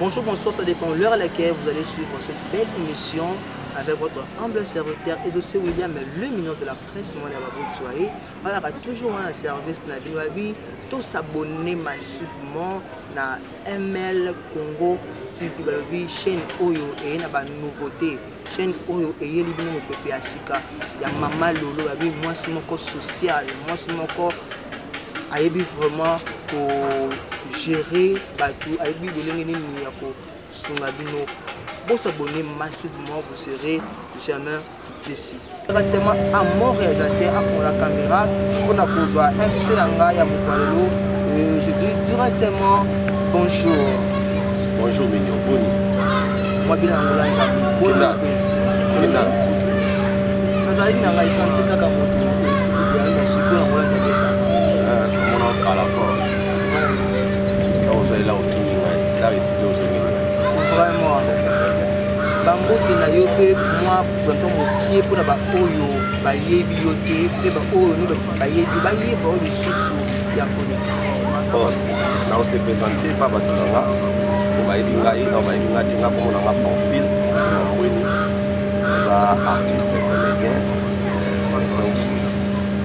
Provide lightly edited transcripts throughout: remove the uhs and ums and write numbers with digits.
Bonjour, bonsoir, ça dépend de l'heure à laquelle vous allez suivre cette belle émission avec votre humble serviteur et aussi William, le mineur de la presse. Moi, on a toujours un service na Binoabi, tout s'abonner massivement na ML Congo TV, chaîne Oyo et na ba nouveauté. Chaîne Oyo et yeli bino mopepe asika ya Mama Lolo abi moi c'est mon corps social, moi c'est mon corps ayebi vraiment pour gérer batou ayebi bolenge nini ya ko sunga bino. Pour s'abonner massivement, vous serez jamais déçus. Directement à mon réalisateur, à fond la caméra, on a posé invité à Moupalelo. Je dis directement bonjour. Bonjour, Mignon. Boni. Moi, bien Angola, Boni. Nous allons nous aller sentir que nous sommes Angola, on a un calafort. On est là au Kini, là ici, au Sénégal. Vraiment. Bangote na yo pe moi vraiment mokie pour na ba oyo ba yebi yo te pe ba oyo no ba yebi ba yeba o lisusu ya konika. Bon, là on s'est présenté par Batulanga. On va yebi ngai na ba yebi ngati nga comme na profil mweni za artiste comédien.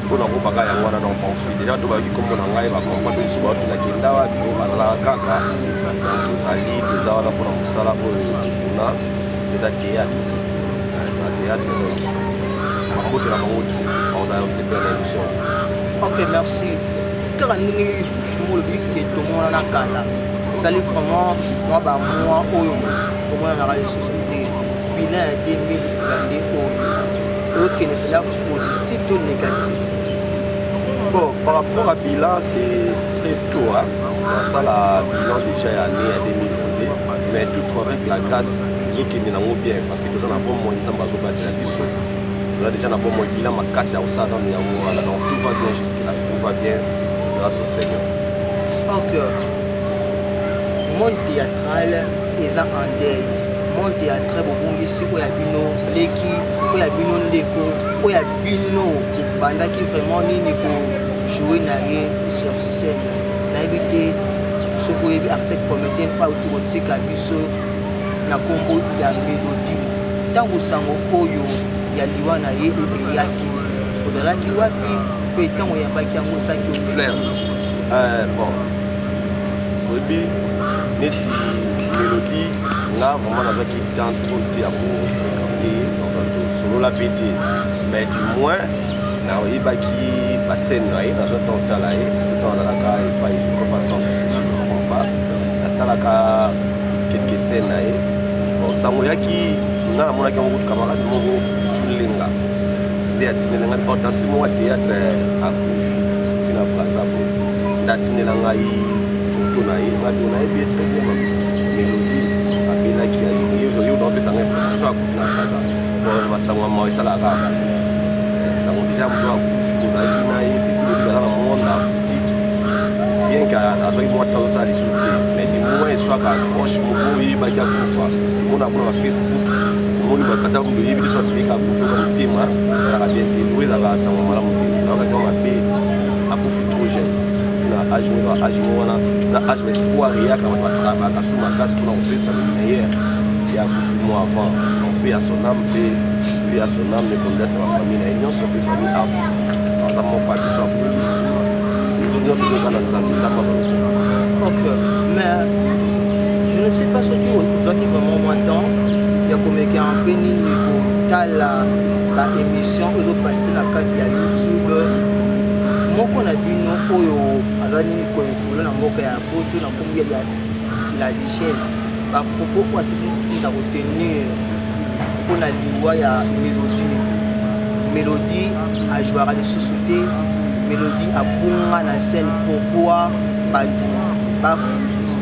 Donc on a ko baka ya ngwana na profil déjà to ba ki comme na ngai ba comprendre biso ba tuna kenda wa bi ba la kaka. Donc sali déjà wala pour musala oyo kuna les théâtres. Ok, merci. Car nous sommes tout le monde à la cala. Ça lui vraiment, moi, comment on a les sociétés. Bilan 2022. Ok, n'est pas positif ou négatif. Bon, par rapport à bilan, c'est très tôt. Hein. Ça, la bilan déjà est année à 2022. Mais toutefois, avec la grâce, ils ont bien parce que tout ça n'a pas moins de temps on a déjà un bon bilan, ma casse à ça dans le donc tout va bien jusque-là, tout va bien grâce au Seigneur. Ok. Mon théâtral est en deuil. Mon théâtral est ici où il y a bino, l'équipe, où il y a bino ndeko, où il y a bino, pendant qui vraiment ni jouer sur scène. N'habiter ce que vous avez comédien pas autour de ce cabisso na combo ya mélodie. Tant que ça oyo ya liwana ye et yaki. Vous allez qui wapi pe tant ya baki yango ça qui flair. Bon. Obi neti mélodie là vraiment dans qui dans trop de amour fréquenter donc solo la pété. Mais du moins na oyebaki basene na ye nazotala ye surtout dans la cas et pas je crois pas sans souci sur le combat natalaka quelques scènes na ye bon sango yaki nga namonaki yango camarade moko tulenga nde atinela ngai autanti moko ya théâtre akufi fina brazzaville nde atinela ngai photo na ye ngabi nayebi très bien mélodie abelaki ye odopesa ngai information akufi na brazzaville bon basango ya mao esalaka sango déjà moto akufi ozalaki na ye puis aza na monde artistique bien qu'azwaki mwa ntango osala lisu te mais du moment eswaka proche moko oyebaki akufa omona kuna ba Facebook omoni ata moto oyebi te so abimeki akufi oka motema esalaka bien te oyo ezalaka sango malamu te naokaki wa mabe akufi trop jeune fina age moko age moko wana eza age ma espoir eyaka bato batravaka sur makasi mpona kopesa le meilleur ya akufi mo avant mpe ya son âme mpe ya son âme ekondasi na bafamille na ye nyonso mpe famille artistique aza moko abiso apoli nyonso ezokana nzambe nzambe azaloko. Ok, mais je ne sais pas ce qui vous a vraiment moi temps. Il y a comme un peu la émission ils ont passé la case à YouTube. Moi qu'on a vu nous oyo azani ko influer na mboka ya poto na combien il y a la richesse. À propos quoi c'est qui a retenir qu'on a liwa ya mélodie à jouer à les sociétés. Mélodie à bonga na scène pourquoi batou ba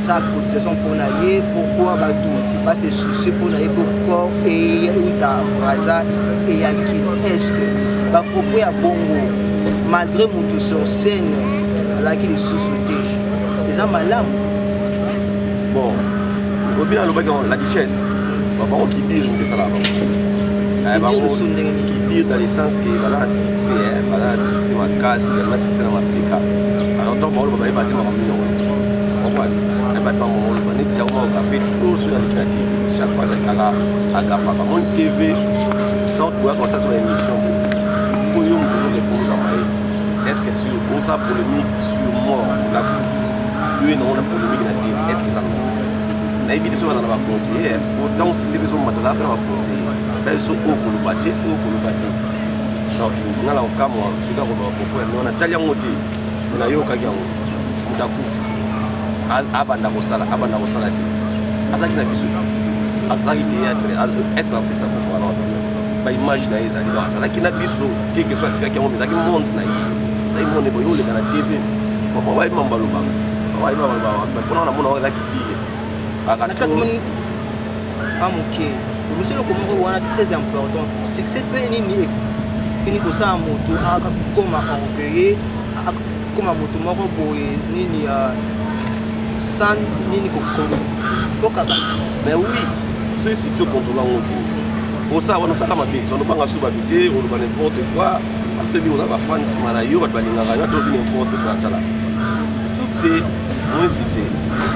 sa cotisation pour naie pourquoi batou ba se soucier pour naie corps et uta braza et yaki est-ce que ba pourquoi ya bongo malgré mutu sur scène ala ki les sociétés les amalam bon au bien la richesse ba qui dit que ça là qui dit dans le sens que voilà un succès ma casse ma succès dans ma PK alors donc on va y battre ma famille chaque fois que TV, donc quand ça sur l'émission, il faut toujours répondre à est-ce que sur ça polémique sur moi, la bouffe, non la polémique dans la télé, est-ce que ça me mais il dit ça dans la conseiller, autant si tu veux on va conseiller, ben so au ko lubate. Donc on a là au cas moi, ce gars pourquoi on a talian moté, on a yo ka yango, mutakufa. Abanda kosala te. Azaki na biso. Azaki théâtre, est artiste pour faire non. Ba image na ezali donc azaki na biso, quelque soit tika ki on ezaki monde na yi. Na yi monde boyo le na TV. Papa wa imamba lo ba. Wa imamba ba. Pona na mona ezaki biye. Aka na moni amuke. Monsieur le Comoro wana très important. Succès pe nini kini ko sa moto aka koma orgueilleux, koma moto moko boye nini sans nini kokaba. Mais oui, ceux qui sont contrôlants ont dit. Pour ça, on a ça comme habitude. On ne peut pas sous-habiter, on ne peut pas n'importe quoi. Parce que on a des fans si malayo, on va aller n'importe quoi. Succès, moins succès.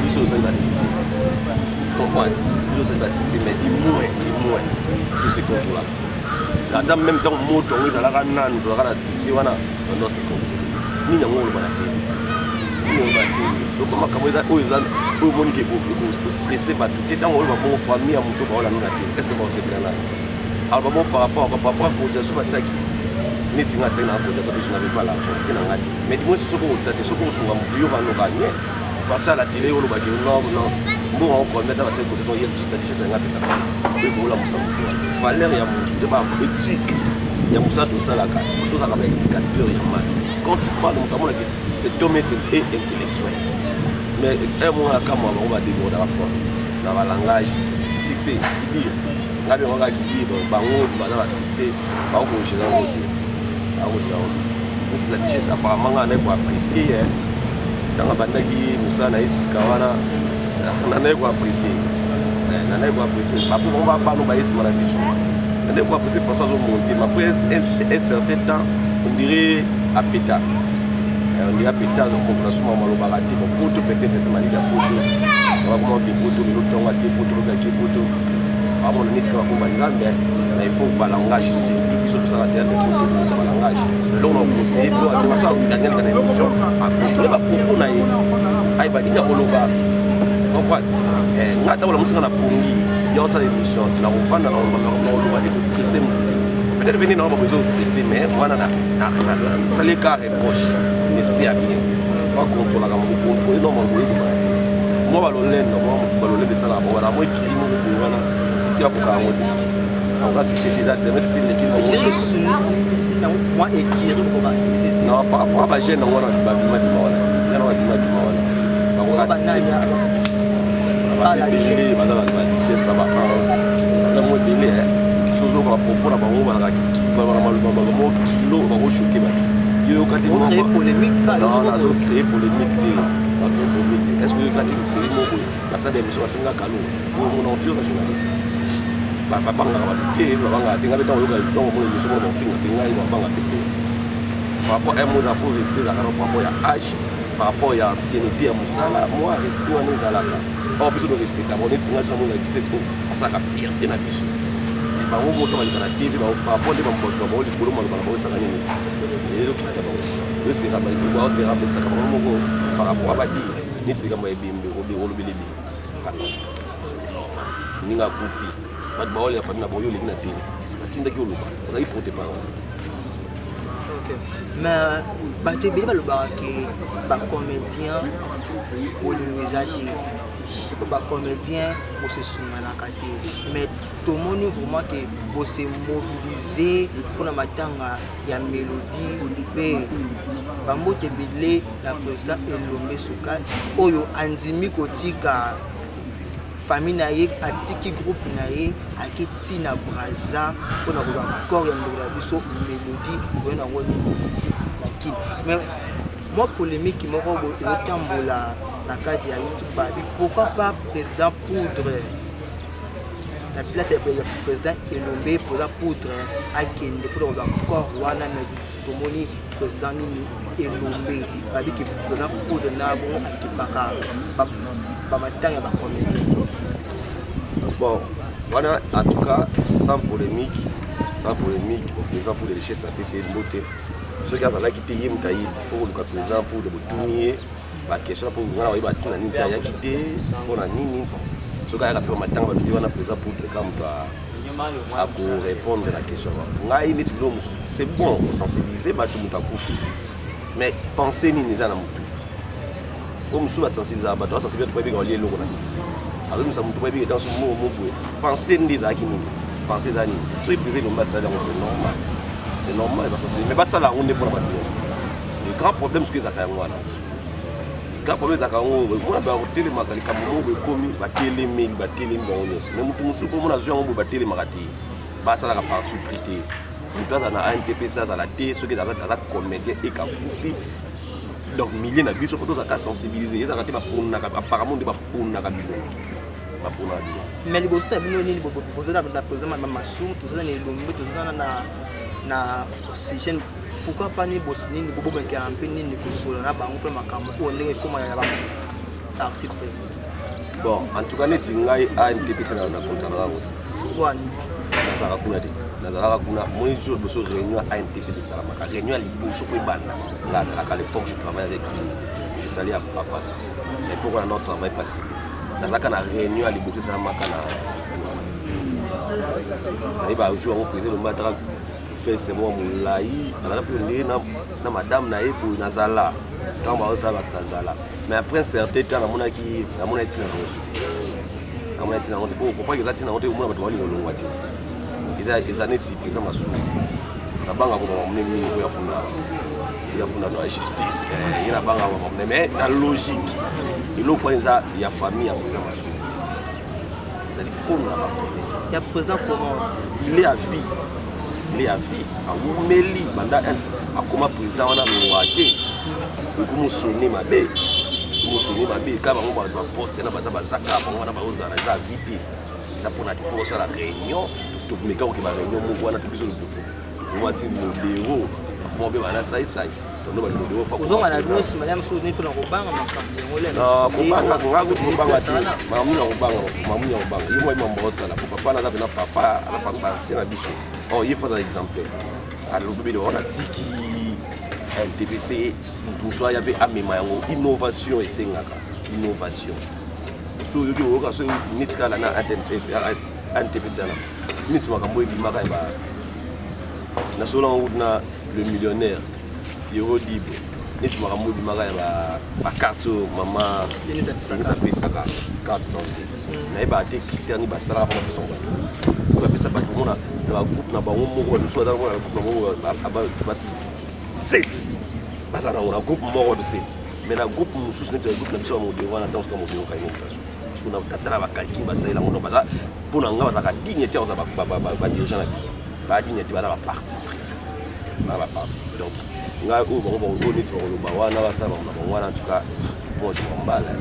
Ils sont aussi succès. Comprendre? Ils sont aussi succès, mais dis-moi, tous ces contrôlants. J'attends même dans le mot, on a la nan, on a la succès, on a ces contrôlants. Ni n'a pas la télé. Donc on monique pour stresser par tout temps on va pour famille à moto par la est-ce que c'est bien là alors par rapport à cotisation pas ça qui ni tinga tena cotisation je n'avais pas l'argent tena ngati mais dis-moi ce que ça te soko sunga mpuyo va no gagner passer à la télé on va dire non bon on connaît ta cotisation hier je t'ai ngati ça et pour la musa valeur ya de ba éthique ya musa to ça la ka to ça comme indicateur ya masse quand tu parles notamment c'est domaine et intellectuel. Mais un moment, on va déborder à la fois. Dans le langage, succès, qui dit, on va qui dit, on va succès, on va gérer un autre. La richesse, apparemment, on a apprécié. Dans la bande qui nous a dit, on a apprécié. On a apprécié. On va pas nous bailler sur la mission. On a apprécié François monter. Mais après un certain temps, on dirait à pétard. On dit à pétard, on comprend souvent mal au baraté. On peut peut-être être malade à poto. On va comment qu'il poto, mais l'autre on va qu'il poto, l'autre qu'il poto. À mon avis, c'est comme un Nzambe, mais il faut pas langage ici. Tout ce que ça va être des photos, c'est pas langage. Là on a conseillé, on a demandé à gagner dans l'émission. À contrôler ma propos na y. Aïe bah dis à Oloba. Comprends? Ngata wala musika na pongi. Il y a aussi l'émission. Na revendre na Oloba des stressé. Peut-être venir dans besoin stressé, mais voilà ça les cas est proche. L'esprit a bien. Faut contrôler la gamme, contrôler normalement. Moi le de ça là, voilà moi qui voilà si tu as pour carrément. Alors si c'est déjà mais c'est l'équipe. Écrire sur moi écrire pour ma succès. Non par rapport à jeune on a pas mal de mal. On a pas mal. Par rapport à c'est belé, madame la richesse là-bas. Ça moi belé sozo kwa propos na bango bana ki ba mal kilo ba ko choquer ba. Yo quand on crée polémique non on a créé polémique. Est-ce que quand tu série mo boy la salle d'émission afinga kalo on a plusieurs journalistes ba banga ba tuté ba banga tenga beto yo ka donc mo émission mo finga tenga yo banga pété par rapport à mon affaire respect la par rapport à âge par rapport à ancienneté à musala moi respect on les alaka on besoin de respecter on est singa sur mon 17 ans ça ka fierté na biso ba mo moto ba na TV ba rapport de ba mboso ba di bolo mo ba ba sala nini et donc ça va le c'est rabat ba c'est rabat ça comme mo par rapport à ba di ni tsika mo ebimbe o belebi ni nga kufi ba ba ole fa na bo yo le na TV c'est pas tinda ki o loba za i porter parole. OK mais ba te be ba lo ba ke ba comédien polinisateur ba comédien pour se soumettre à côté mais tout le monde vraiment que pour se mobiliser pour la matanga ya mélodie mais bambo te bilé la président Elombe Sokal oyo andimi kotika famille naye atiki groupe naye akiti na braza pour na ko corps ya ndora biso mélodie pour na ngoni lakini mais moi polémique moko otambola la case ya YouTube babi pourquoi pas président Poudre la place du président Elombe pour la Poudre à Kende pour le corps wana mais tomoni président nini elombe babi ki président pour de nabo akipaka ba matanga ba comédie. Bon, voilà, en tout cas, sans polémique, au présent pour les richesses, ça peut c'est une beauté. Ce gars là qui était il faut le présent pour le tourner, la question pour nous avoir bâti na nita ya quitté pour la nini. Ce gars là pour matin va dire on a présent pour le camp à répondre à la question. C'est bon de sensibiliser ba tout le monde mais penser ni nisa na mutu. Comme sous la sensibilisation, ba doit sensibiliser pour bien lier le gonasi. Alors nous sommes très bien dans ce mot penser des akini, penser zani. Si briser le massage c'est normal, mais pas ça là on est pour la battre. Le grand problème c'est que ça fait moi là. Le grand problème c'est que on a battu les makali comme on commis battre les mails, battre les bonus. Mais nous pour mon agent on battre les marati. Bah ça la partie prité. Nous dans un ANTP ça à la T ce que ça va comédien et capoufler. Donc milliers na biso photos ça sensibiliser, ça raté apparemment de pas pour na kabilo. Mais les bosses tabino ni bobo poser na présent ma sou tout ça ni lombe tout ça na oxygène pourquoi pas ni boss ni bobo ben qui en peine ni ko solo na ba on peut makambo on est comme ya ba parti prévu. Bon en tout cas net ngai ANTP c'est na contrat wango wani ça rakuna di nazala kuna moi jour de ce réunion ANTP c'est ça la réunion à liboso ko banda là à l'époque je travaillais avec Simis je salais à passer mais pourquoi notre travail pas Simis dans la réunion à l'époque ça m'a il va jouer au président le matin fait c'est moi mon laï na madame na epo nazala quand on va ça va nazala mais après un certain temps na mona qui na mona tina na mona tina on peut comprendre que ça tina on te mona bato wali ngolongwa te ils aneti président masu na banga ko mona mini ko ya funda na justice il na banga ko mais la logique il faut prendre ça il y a famille à président masu c'est pour la il y a président comment il est à vie en Oumeli banda a comment président on a noité comme sonner ma belle quand on va poster na bazaka on va osala ça vite ça pour la force à la réunion tout mais quand on va réunion on va besoin de on va dire modéro comment bien là ça donc nous va modéro faut on va nous si madame so ni pour na kobanga makambo ngolé non kobanga mamu ngobanga yimo mambosa la papa na za papa ala papa c'est na biso oh il faut un exemple alors bébé on a tiki NTPC tout ça y avait amema yango innovation et sengaka innovation so yoki oka so nitika la na NTPC la nitima kambo ebimaka ba na solo na le millionnaire Yoro Dibo nitima kambo ebimaka ba carte maman ni ça pesaka carte santé na ba te critère ni ba sala ba personne ba pesa ba tout monde na groupe na ba moko na so dans la groupe na moko ba 7 basa na groupe moko de 7 mais na groupe mususu neti groupe na biso mo de wana dans comme mo ka yimo kaso parce que na tatala ba kalki ba saila mo basa pona nga ba ka dignité on sa ba dirigeant na biso ba dignité ba na ba parti donc nga bon neti ba wana ba sa ba wana en tout cas moi je m'emballe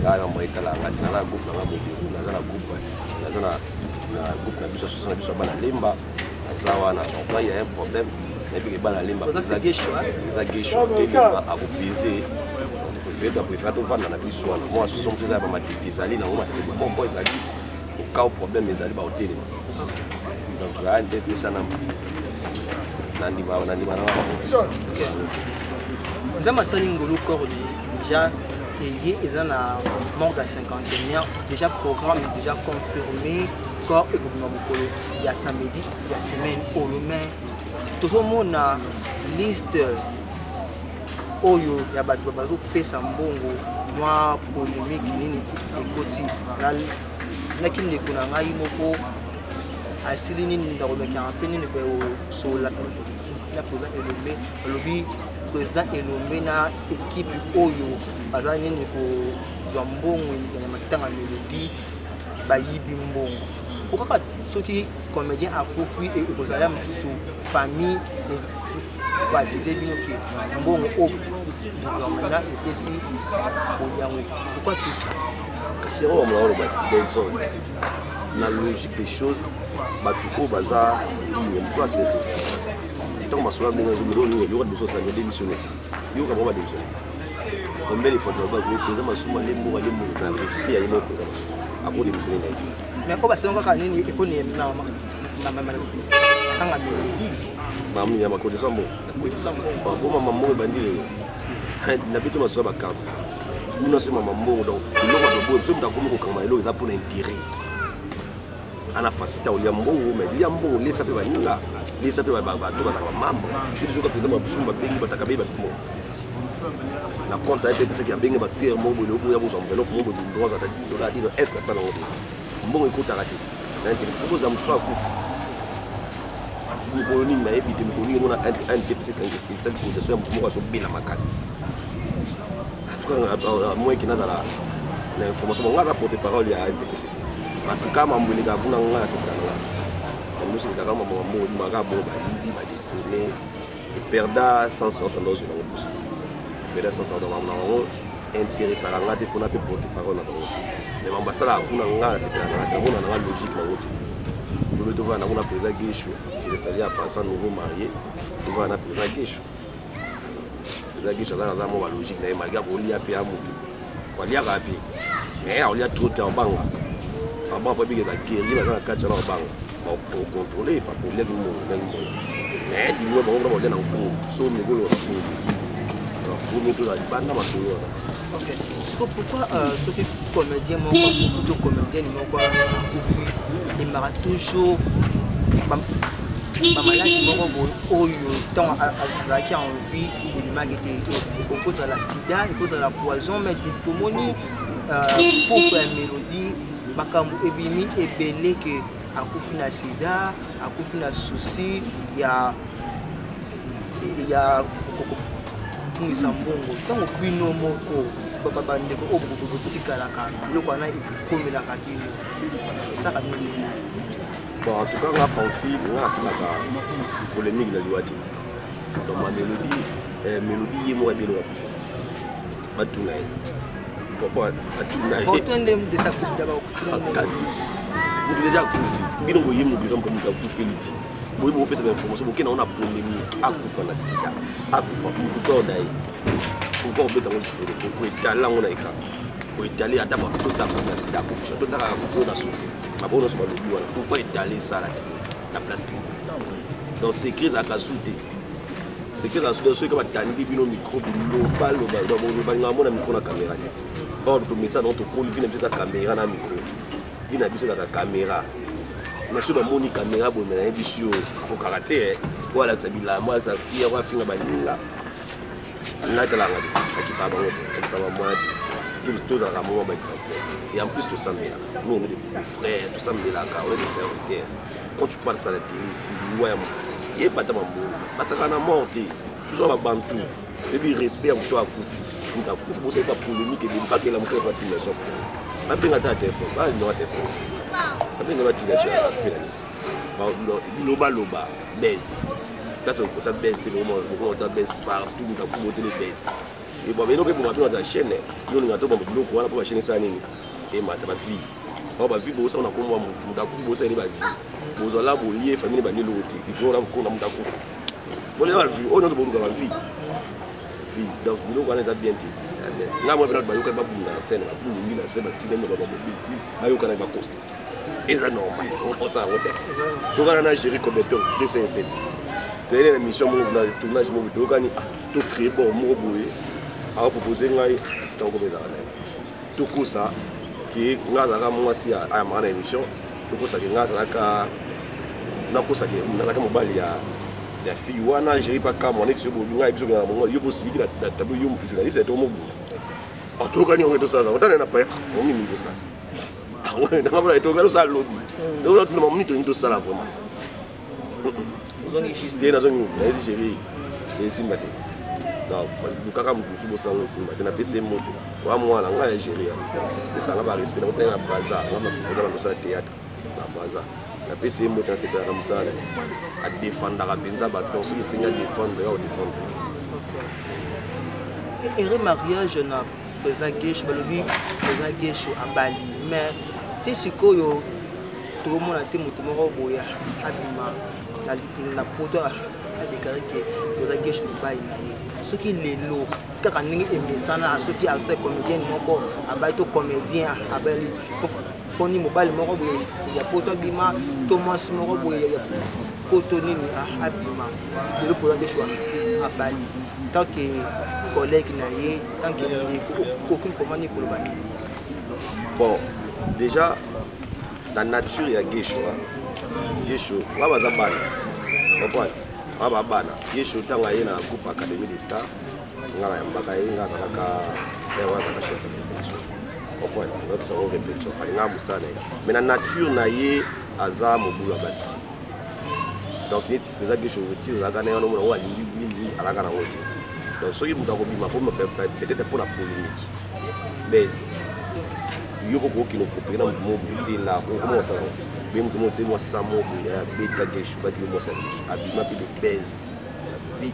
là on va être là on a groupe na mo de na groupe na biso na biso ba na lemba azawana donc il y a un problème et puis bana lemba ça gêche lemba a baiser on préfère de vendre na biso moi ce sont ces ba matete zali na ngoma tete bon boy zali au cas problème ezali ba hotel donc là on était ça na nzama sali ngolo corps déjà et ils ont un manque à 50 déjà programme déjà confirmé corps et gouvernement mokolo il y a samedi il y a semaine au main tout le monde a liste oyo ya bato bazo pesa mbongo mwa polémique nini ekoti na kinde kuna ngai moko asili nini ndako meka apeni ne ko sola na président Elombe lobi président Elombe na équipe oyo baza nini ko zwa mbongo ya matanga mélodie bayibi mbongo pourquoi soki comédien akufi et kozala mususu famille ba dizebino ki mbongo o gouvernement epesi oyango pourquoi tout ça c'est vraiment des zones la logique des choses batuko baza digne toi c'est respect tant que je suis démissionné. Il y a démissionné. Combien de fois tu vas président Massouma les mots dans l'esprit il y a mon président Massouma après démissionner mais comment c'est encore nini économie na tanga mami ya makoti sambo bon maman mo bandile na bitu Massouma ba carte nous sommes maman mo donc le ko bo so mutakomo ko kama elo za pour l'intérêt ana facilité au liambongo mais liambongo les sapé baninga les sapé ba to ba mambo ils sont président Massouma bengi batakabe ba tumo la compte ça a été qui a bien battu mon boulot pour avoir son enveloppe mon boulot droit à $10 dire est-ce que ça l'a bon écoute arrêté il faut ça me soit coup nous colonie mais puis nous colonie on a un DPC quand il s'est pour ça moi je bien la macasse en tout cas moi qui n'a dans la information on a porter parole à DPC en tout cas mambo les gars kuna ngala c'est là nous c'est quand même mambo magabo ba libi ba détourner et perdre 150 dans une autre mais là ça normalement intéressant à regarder pour n'aller porter parole dans mais l'ambassade a kuna ngala c'est là on a la logique dans l'autre nous devons avoir un président Guéchou qui s'est à passer nouveau marié devant un président Guéchou président Guéchou dans la logique mais malgré qu'on lia puis à mutu on lia rapide mais on lia trop en banga en banga pas bien la guerre dans la catch en banga pour contrôler pas pour les monde mais dis-moi bon on va aller dans le so négolo ok. Pourquoi ceux qui comédiens, mon photo comédien, mon il m'a toujours qui a envie de cause de la sida, cause de la poison, mais du pomoni pour faire mélodie, makambo ebimi ebele que à kufina sida, à kufina souci, il y a Mbongo tant que bino moko baba ndeko obuko tikalaka loko na ikomela ka bino ça ka bino bon en tout cas on a conflit on a la polémique la liwati dans ma mélodie moi bien la batuna papa batuna otende de sa kufi d'abord kasi vous déjà kufi bino yemu bino comme ka kufi liti boy bo pesa information boke na on a polémique akufa na sida akufa tout dai encore beta ngoli fere ko etala ngona eka ko etali ata ba to tsa na sida akufa to tsa ka ko na souci mabono so balobi wana pourquoi etali ça la place publique donc c'est crise à kasute c'est que la souci que ba tandi bino micro bino balo ba ngamo na micro na caméra or to message dans to call vina bisa caméra na micro vina bisa la caméra mais sur la moni caméra bon mais édition pour karaté voilà ça bila moi ça fier wa finga baninga là de la radio qui pas moi tous à moi par exemple et en plus tout ça mais nous on est des frères tout ça mais là on est des serviteurs quand tu parles ça la télé c'est loin il y a pas de mambo parce que na monté nous on va bantu et puis respect pour toi Koufi pour ta Koufi vous savez pas polémique et pas que la musique va plus le son pas bien à téléphone pas non téléphone après on va tirer sur la finale loba baisse là c'est ça baisse c'est le moment où ça baisse partout dans pour monter les baisse et bon mais non pour ma dans chaîne nous on a tout bon bloc voilà pour la chaîne ça nini et ma ta vie on va vivre ça on a comme moi mon da ku bossa ni ba vie bozo la bo lié famille ba ni loté et puis on a ko na muta ku bon la vie on a de boruka ba vie donc nous on a bien dit là moi ba yoka ba bu na scène ba bu ni na scène ba fi ba bêtise ba yoka na ba kosi et ça normal on ça on donc on a géré comme des 5-7 tu as une émission mon tournage mon vidéo gani to créer bon mo boye a proposer ngai c'est encore bizarre tout ko ça qui ngazaka moi si a mana émission tout ko ça qui ngazaka na ko ça qui ngazaka mobali ya fille wana géré pas comme on est sur ngai biso na mo yo bosi ki da tabou yo journaliste to mo a to gani on to ça on tana na pa on mi ko ça ouais na ba to galo ça lobby donc on mo ni to ça là vraiment c'était dans une Algérie et Simbate donc le kaka musu bo sango Simbate na PC moto wa mwana nga Algérie et ça va respect na tena baza on a posé dans théâtre na baza na PC moto c'est pas comme ça à défendre la benza ba donc ce singa défendre ou défendre et le mariage na président Guéchou balobi président Guéchou à Bali mais tu sais sikoyo tout le monde a été moto moko boya abima na poto a déclaré que vous avez gauche pas ce qui les lots quand on est émissana ce qui a fait comédien moko abaito comédien abeli foni mobile moko boye ya poto bima Thomas moko boye ya poto nini abima de le pour des choix abali tant que collègue naie tant que aucune forme ni kolobani. Bon, déjà la nature ya Gesho baba za bana comprendre baba bana Gesho tanga yena coupe académie des stars ngala yambaka yenga zalaka ewa za chef de production comprendre donc ça on répétition alinga musana mais la nature na ye aza mobula basiti donc neti peza Gesho retire za kana yono mona wa lingi alaka na wote donc soki buda ko bima peut-être pour la polémique mais yoko ko kino ko pena mo buti la ko mo sa bim ko mo tse mo sa mo bu ya beta Gesho ba ki mo sa abima pe de baise vie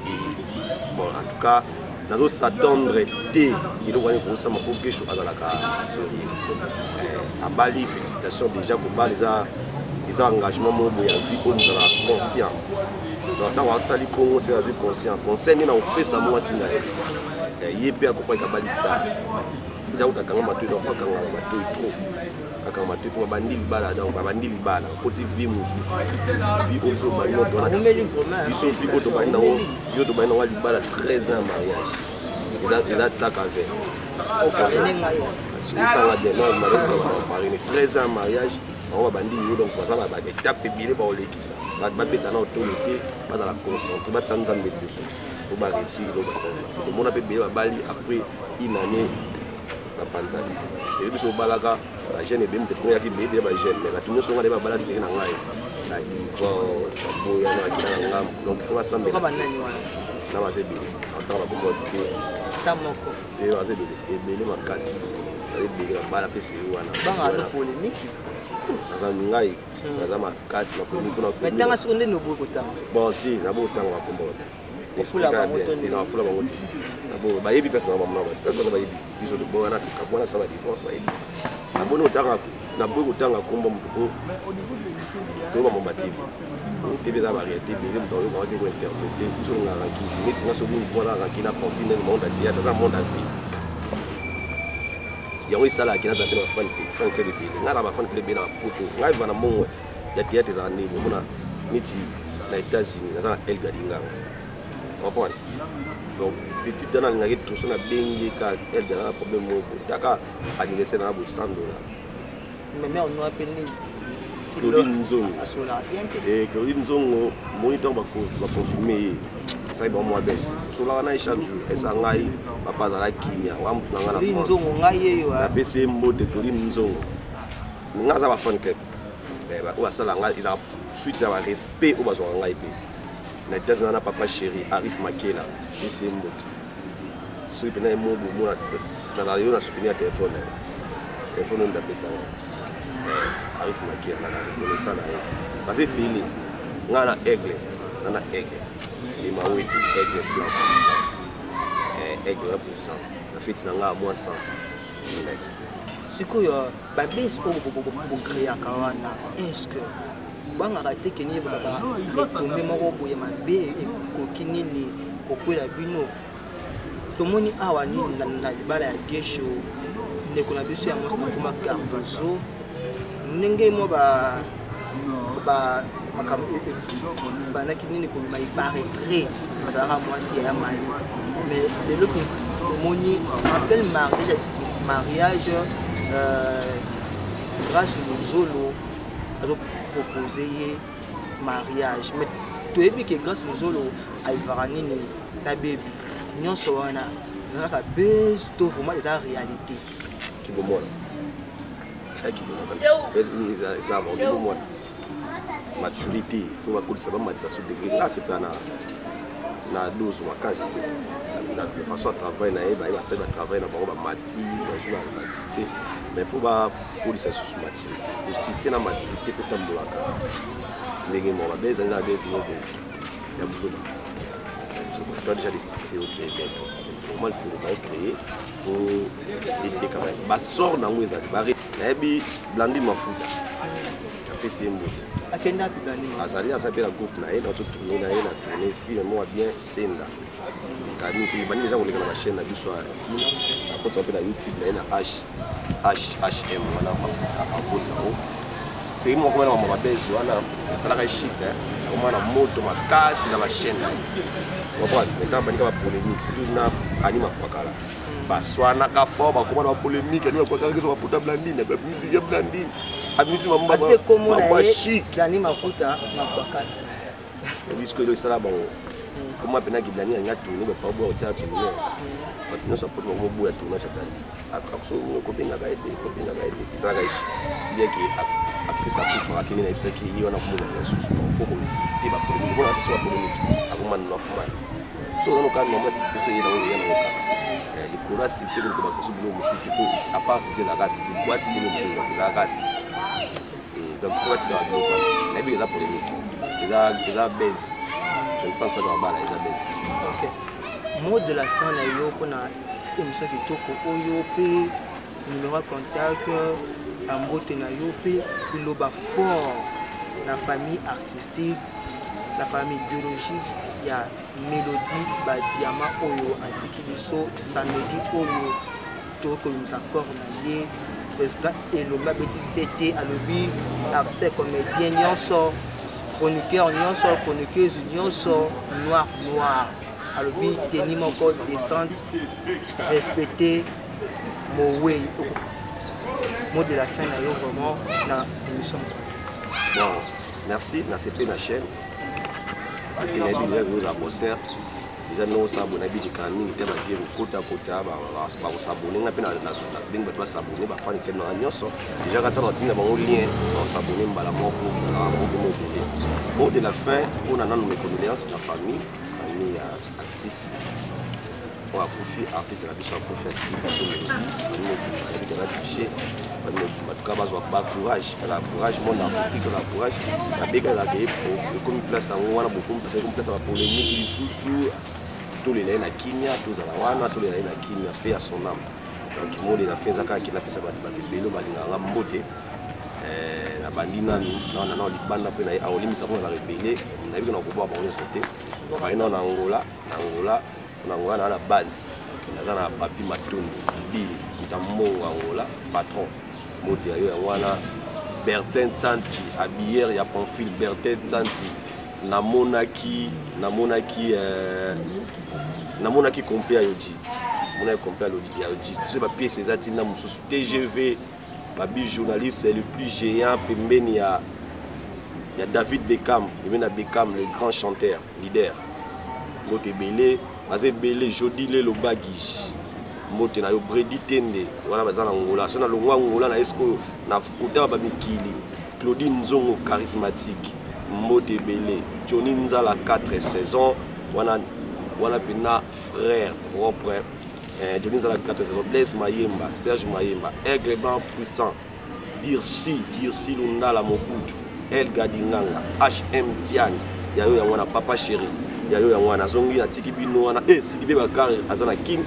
bon en tout cas nazo s'attendre dès qu'il doit ko sa mo ko Gesho azalaka série abali félicitations déjà ko ba les engagements mo bu ya vie ko nous conscient donc dans sali ko c'est azu conscient conseil na opesa mo asina yepe akoko ka balista déjà où t'as maté donc quand on maté trop quand on maté pour bandi libala donc bandi libala petit vie mususu vie autre bandi on doit ils sont vie autre bandi yo to bandi on libala 13 ans mariage il a ça qu'avait au personnel ça va bien non malheureusement parler 13 ans mariage on va bandi yo donc ça va ba étape bilé ba olekisa ba beta na autorité pas dans la concentré ba tsanza meduso pour ba réussir lo ba ça tout le monde a payé ba bali après une année Panzali. C'est le plus balaga, la jeune est bien de première qui bébé ma jeune, mais la tournée sont allés à balader c'est un anglais. La divorce, c'est un beau yana qui a un âme, donc il faut assembler. Comment nani wana? Na mazé bébé. Attends la bombe que. Tamoko. Et mazé bébé. Et bébé ma casse. La bébé la bala pc wana. Banga la polémique. Naza ngai. Naza ma casse la polémique na. Mais tanga seconde no boko tanga. Bon si, na boko tanga wa kombo. Explica bien, il a fallu la monter. Bon, bah yebi personne va m'en personne va yebi. Ils sont de bon ana kabona ça va divorce va yebi. Na bono tanga na bono tanga komba mutuko. To ba mombativi. TV za variété, bien dans le monde qui est interprété, ils sont là qui mais c'est sur une voilà qui n'a confiné le monde à dire dans le monde à vie. Il y a un sala qui n'a pas de fan que les pays. N'a pas fan que les pays na poto. Ngai va na mongo ya théâtre za nini mona niti na États-Unis na za El Gadinga. Comprendre. Donc petit dans la ngaki tout ça bengi ka El Gadinga problème mo taka anniversaire na bo $100. Mais on a appelé Claudine Nzongo. Et Claudine Nzongo, moniteur va confirmer ça va moi baisse. Sur la na chaque jour, et ça ngai papa za la kimia, wa mtu ngana France. Claudine Nzongo ngai yo. La BC mode Claudine Nzongo. Ngaza ba fan club. Ba ou ça la ngai ils a suite à respect au bazo ngai pe. Na test na papa chéri Arif Makela, BC mode. Celui pena mo bo na yo na soutenir téléphone. Téléphone on d'appelle ça. Arif Makela na reconnaissance na parce que Billy ngana aigle les maweti aigle blanc puissant aigle puissant la fête na nga moi 100 sikoyo ba base pour créer kawana est-ce que banga raté kenye ba retomber moko boye mabe ko kinini ko kwela bino tomoni awa ni na libala ya Gesho ndeko na biso ya mosta kuma Cardozo ndenge mo ba makam banaki nini ko ma paraîtrait bazara mwasi ya mali mais de l'autre moni appelle mariage grâce au Zolo a proposé mariage mais tu es que grâce au Zolo alvara nini na baby nyonso wana zaka base to vraiment eza réalité qui bon moi ça va au moins maturité il faut que ça va mettre sur degré là c'est pas na dose wa kasi la façon à travailler na eba ça va travailler na ba mati ba jour à cité mais faut pas pour ça sur maturité pour citer na maturité faut tambola ndenge mo ba besoin na besoin ya besoin tu as déjà des c'est OK c'est normal pour créer pour aider quand même ba sort na ngweza ba nabi blandi mafuta napesi ye mbote akenda pibani azali aza mpe na groupe na ye nazotourne na ye na tourne filme moko bien senda kami mpe bani eza koleka na bachaîne na biso akotisa mpe na youtube na ye na HM wana akotisa o série moko wana mama babezi wana esalaka shit omwana moto makasi na bachaîne na ye maintenant banika bapolémique surtout na anima kwakala baswanaka fort bakoma na bapolémique anima kwakala keso bafuta blandine bamisi ya blandine amisi mambo chic Dani mafuta makwakala puisque le sala bon comment pena ki blandine nga tourner ba pas boire tia tourner parce que ça peut mo boya tourner chaque année akso ko benga ga aider ça ga shit bien que après ça pour faire akini na ibisa ki yona ko mo susu faut ko te ba polémique bon ça soit polémique akoma no kuma so no kan mo succès yena o yena o ka ikura succès ko ba susu bilo mo susu ko à part succès la ga succès quoi succès mo la ga succès donc pour être là la vie est polémique il a baisse je ne pense pas dans la il a baisse ok mot de la fin na yo ko na émission qui toko oyo pe numéro contact ambote na yo pe iloba fort la famille artistique la famille biologique ya Mélodie ba diamant oyo atiki biso samedi oyo toko nous accord na ye président Elomba Beti CT alobi artiste comédien nyonso chroniqueur nyonso chroniqueuse nyonso noir alobi tenir mon code décente respecter mon way mot de la fin na yo vraiment na émission bon merci pe na chaîne c'était la vie de la bosser déjà nous s'abonner bi kanini te ba vie kota ba s'abonner na pe na bing ba s'abonner ba fan ke na nyonso déjà quand on tient ba lien on s'abonner mbala moko na mot de la fin on a nos condoléances la famille artiste on a profité artiste la biso prophète qui va toucher en tout cas ba courage mon artistique la courage la béga la comme place en wana beaucoup parce que place ba polémique sous tous les na kimia tous ala wana tous les na kimia paix à son âme donc mot de la fin zaka qui na pesa ba belo balinga mbote na bandina na libanda pe na aolimisa pour la rebelle na biko na ko boa ba on sauter ba ina na Angola na la base na na papi matondi bi ntambo Angola patron mote ayo wana Bertin Tsanti abière ya Pamphile Bertin Tsanti namonaki complet ayodi mona complet ayodi ce ba pièce ezati na mususu TGV babi journaliste le plus géant pembeni ya David Beckham le grand chanteur leader mote belé bazé belé jodi le lobagi mote na yo Bredi Tende wana bazana Angola sona longwa Angola na esko na kota ba mikili Claudine Nzongo charismatique mote belé Johnny Nzala 4 saisons wana pena frère propre Johnny Nzala 4 saisons Blaise Mayemba Serge Mayemba Aigle Blanc puissant Dirsi Lundala Mobutu El Gadinganga HM Tiani yayo ya wana papa chéri yayo ya wana zongi na tiki bino wana Sidibé Bakar azana kin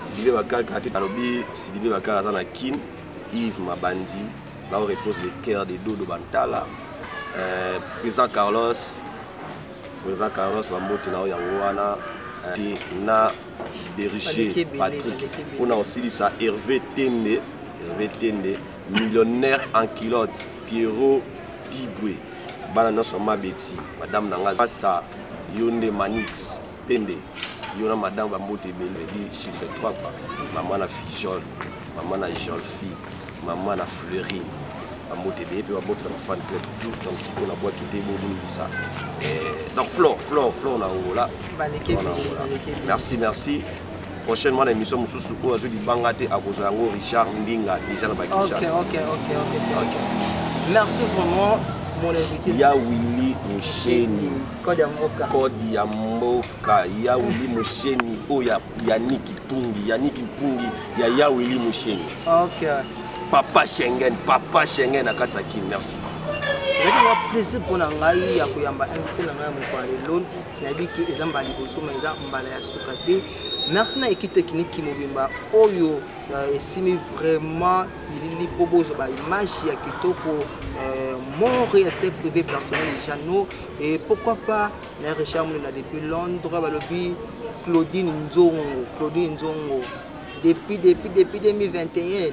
Sidibé Bakar kati alobi Sidibé Bakar azana kin Yves Mabandi là on repose le cœur de Dodo Bantala président Carlos Bambote na ya wana na Berger Patrick on a aussi dit ça Hervé Tende millionnaire en culotte Pierrot Diboué bana noso mabeti madame nanga pasta Yonde Manix Pende yona madame Bambote Beledi chiffre 3 pa maman na Fijol maman na Jolfi maman na Fleury Bambote Beledi Bambote na fan club tout donc on a boit quitter Boulou ça donc Flo na Angola merci prochainement l'émission mususu ko azo di bangate akozo yango Richard Ndinga déjà na Bakishasa OK merci vraiment mon invité ya Willy Musheni Code ya Mboka ya Willy Musheni oya Yannick Mpungi ya Willy Musheni OK Papa Schengen Akataki merci un plaisir pour nous ya koyamba invité na ngai moko alelo nabi ki ezamba liboso mais eza mbala ya sukate. Merci na équipe technique mobimba oyo esimi vraiment ilili pobozo ba image ya kitoko mon réalité privé personnel Jano et pourquoi pas na Richard Moulina depuis Londres balobi Claudine Nzongo depuis 2021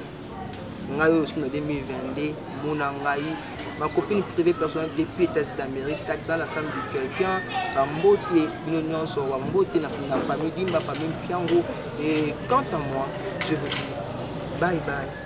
ngai aussi en 2022 mona ngai ma copine privée personnelle depuis les États d'Amérique, dans la femme de quelqu'un, Bambote, Nonyon sur Bambote, la famille Dimba, famille Piango. Et quant à moi, je vous dis bye bye.